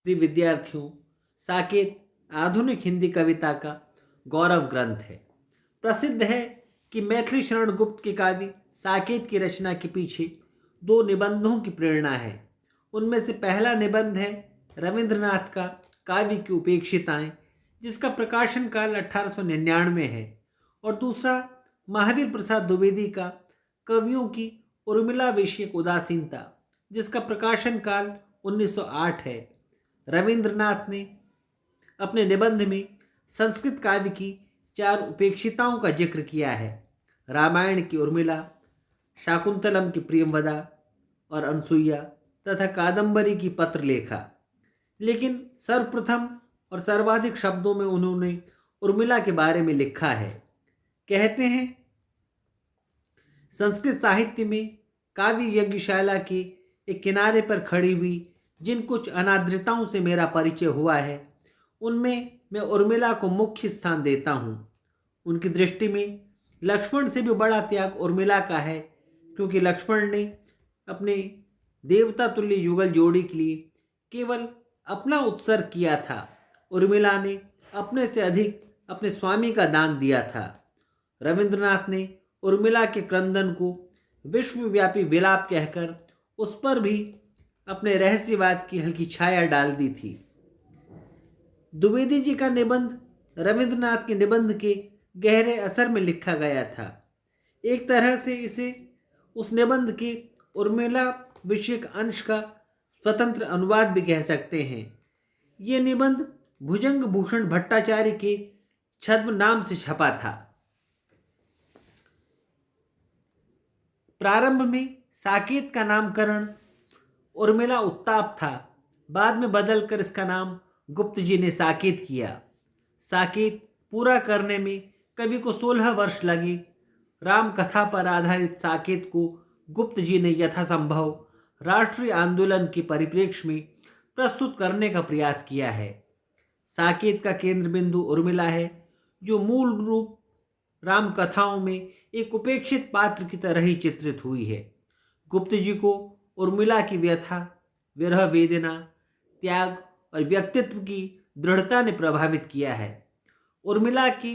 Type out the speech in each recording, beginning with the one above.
प्रिय विद्यार्थियों, साकेत आधुनिक हिंदी कविता का गौरव ग्रंथ है। प्रसिद्ध है कि मैथिली शरण गुप्त के काव्य साकेत की रचना के पीछे दो निबंधों की प्रेरणा है। उनमें से पहला निबंध है रविंद्रनाथ का काव्य की उपेक्षिताएं, जिसका प्रकाशन काल 1899 है, और दूसरा महावीर प्रसाद द्विवेदी का कवियों की उर्मिला विषयक उदासीनता, जिसका प्रकाशन काल 1908 है। रविंद्रनाथ ने अपने निबंध में संस्कृत काव्य की चार उपेक्षिताओं का जिक्र किया है। रामायण की उर्मिला, शाकुंतलम की प्रियंवदा और अनसुईया तथा कादंबरी की पत्रलेखा। लेकिन सर्वप्रथम और सर्वाधिक शब्दों में उन्होंने उर्मिला के बारे में लिखा है। कहते हैं, संस्कृत साहित्य में काव्य यज्ञशाला के एक किनारे पर खड़ी हुई जिन कुछ अनादृताओं से मेरा परिचय हुआ है, उनमें मैं उर्मिला को मुख्य स्थान देता हूँ। उनकी दृष्टि में लक्ष्मण से भी बड़ा त्याग उर्मिला का है, क्योंकि लक्ष्मण ने अपने देवता तुल्य युगल जोड़ी के लिए केवल अपना उत्सर्ग किया था। उर्मिला ने अपने से अधिक अपने स्वामी का दान दिया था। रविंद्रनाथ ने उर्मिला के क्रंदन को विश्वव्यापी विलाप कहकर उस पर भी अपने रहस्यवाद की हल्की छाया डाल दी थी। द्विवेदी जी का निबंध रविंद्रनाथ के निबंध के गहरे असर में लिखा गया था। एक तरह से इसे उस निबंध के उर्मिला विषयक अंश का स्वतंत्र अनुवाद भी कह सकते हैं। ये निबंध भुजंग भूषण भट्टाचार्य के छद्म नाम से छपा था। प्रारंभ में साकेत का नामकरण उर्मिला उत्ताप था। बाद में बदलकर इसका नाम गुप्त जी ने साकेत किया। साकेत पूरा करने में कवि को 16 वर्ष लगे। राम कथा पर आधारित साकेत को गुप्त जी ने यथासंभव राष्ट्रीय आंदोलन के परिप्रेक्ष्य में प्रस्तुत करने का प्रयास किया है। साकेत का केंद्र बिंदु उर्मिला है, जो मूल रूप राम कथाओं में एक उपेक्षित पात्र की तरह ही चित्रित हुई है। गुप्त जी को उर्मिला की व्यथा, विरह वेदना, त्याग और व्यक्तित्व की दृढ़ता ने प्रभावित किया है। उर्मिला के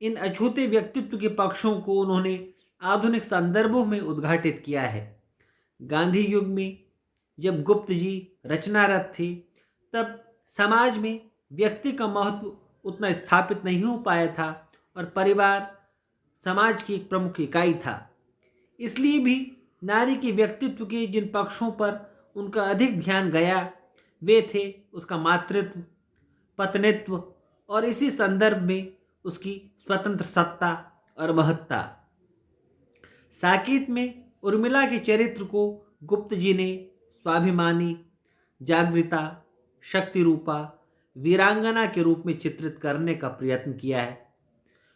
इन अछूते व्यक्तित्व के पक्षों को उन्होंने आधुनिक संदर्भों में उद्घाटित किया है। गांधी युग में जब गुप्त जी रचनारत थे, तब समाज में व्यक्ति का महत्व उतना स्थापित नहीं हो पाया था और परिवार समाज की एक प्रमुख इकाई था। इसलिए भी नारी के व्यक्तित्व के जिन पक्षों पर उनका अधिक ध्यान गया, वे थे उसका मातृत्व, पत्नित्व और इसी संदर्भ में उसकी स्वतंत्र सत्ता और महत्ता। साकेत में उर्मिला के चरित्र को गुप्त जी ने स्वाभिमानी, जागृता, शक्ति रूपा, वीरांगना के रूप में चित्रित करने का प्रयत्न किया है,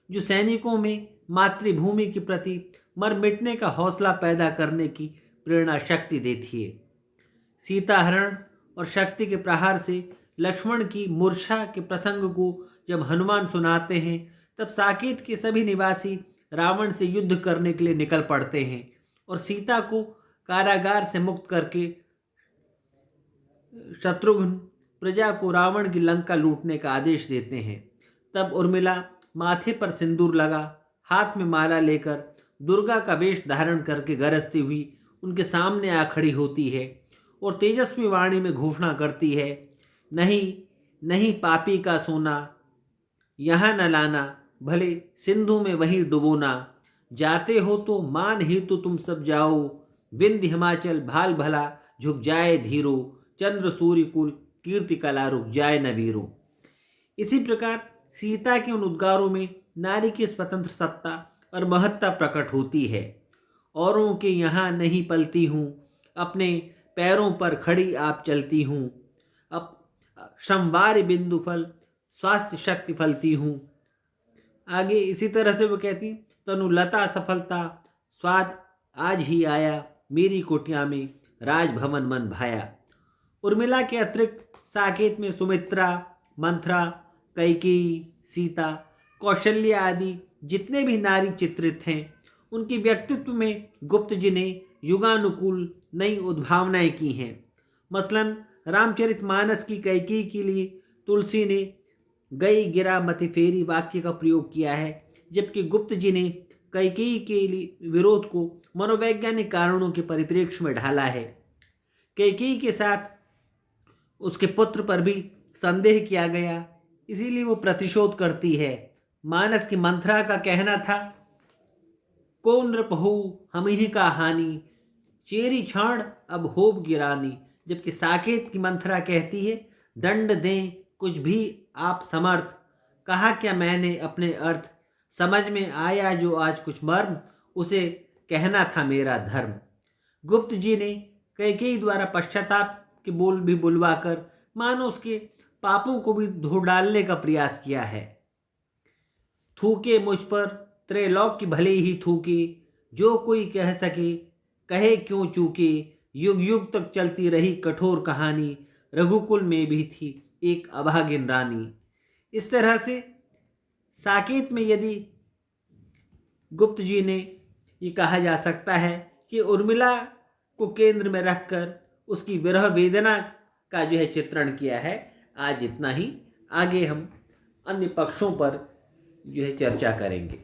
जो सैनिकों में मातृभूमि के प्रति मर मिटने का हौसला पैदा करने की प्रेरणा शक्ति देती है। सीता हरण और शक्ति के प्रहार से लक्ष्मण की मूर्छा के प्रसंग को जब हनुमान सुनाते हैं, तब साकेत के सभी निवासी रावण से युद्ध करने के लिए निकल पड़ते हैं और सीता को कारागार से मुक्त करके शत्रुघ्न प्रजा को रावण की लंका लूटने का आदेश देते हैं। तब उर्मिला माथे पर सिंदूर लगा, हाथ में माला लेकर दुर्गा का वेश धारण करके गरजती हुई उनके सामने आ खड़ी होती है और तेजस्वी वाणी में घोषणा करती है, नहीं नहीं पापी का सोना यहाँ न लाना, भले सिंधु में वहीं डुबोना, जाते हो तो मान ही तो तुम सब जाओ, विंध्य हिमाचल भाल भला झुक जाए धीरो, चंद्र सूर्य कुल कीर्ति कला रुक जाए न वीरो। इसी प्रकार सीता के उन उद्गारों में नारी की स्वतंत्र सत्ता और महत्ता प्रकट होती है। औरों के यहाँ नहीं पलती हूँ, अपने पैरों पर खड़ी आप चलती हूँ, अब श्रमवार बिंदु फल स्वास्थ्य शक्ति फलती हूँ। आगे इसी तरह से वो कहती, तनु लता सफलता स्वाद आज ही आया, मेरी कोटिया में राजभवन मन भाया। उर्मिला के अतिरिक्त साकेत में सुमित्रा, मंथरा, कैकेयी, सीता, कौशल्या आदि जितने भी नारी चित्रित हैं, उनके व्यक्तित्व में गुप्त जी ने युगानुकूल नई उद्भावनाएं की हैं। मसलन रामचरितमानस की कैकेयी के लिए तुलसी ने गई गिरा मति फेरी वाक्य का प्रयोग किया है, जबकि गुप्त जी ने कैकेयी के लिए विरोध को मनोवैज्ञानिक कारणों के परिप्रेक्ष्य में ढाला है। कैकेयी के साथ उसके पुत्र पर भी संदेह किया गया, इसीलिए वो प्रतिशोध करती है। मानस की मंथरा का कहना था, को नृप हो हम ही का हानि, चेरी क्षण अब होब गिरानी, जबकि साकेत की मंथरा कहती है, दंड दें कुछ भी आप समर्थ, कहा क्या मैंने अपने अर्थ, समझ में आया जो आज कुछ मर्म, उसे कहना था मेरा धर्म। गुप्त जी ने कैकेयी द्वारा पश्चाताप के बोल भी बुलवाकर मानो उसके पापों को भी धो डालने का प्रयास किया है। थूके मुझ पर त्रैलोक की भले ही थूके, जो कोई कह सके कहे क्यों चूके, युग युग तक चलती रही कठोर कहानी, रघुकुल में भी थी एक अभागिन रानी। इस तरह से साकेत में यदि गुप्त जी ने ये कहा जा सकता है कि उर्मिला को केंद्र में रखकर उसकी विरह वेदना का जो है चित्रण किया है। आज इतना ही, आगे हम अन्य पक्षों पर जो है चर्चा करेंगे।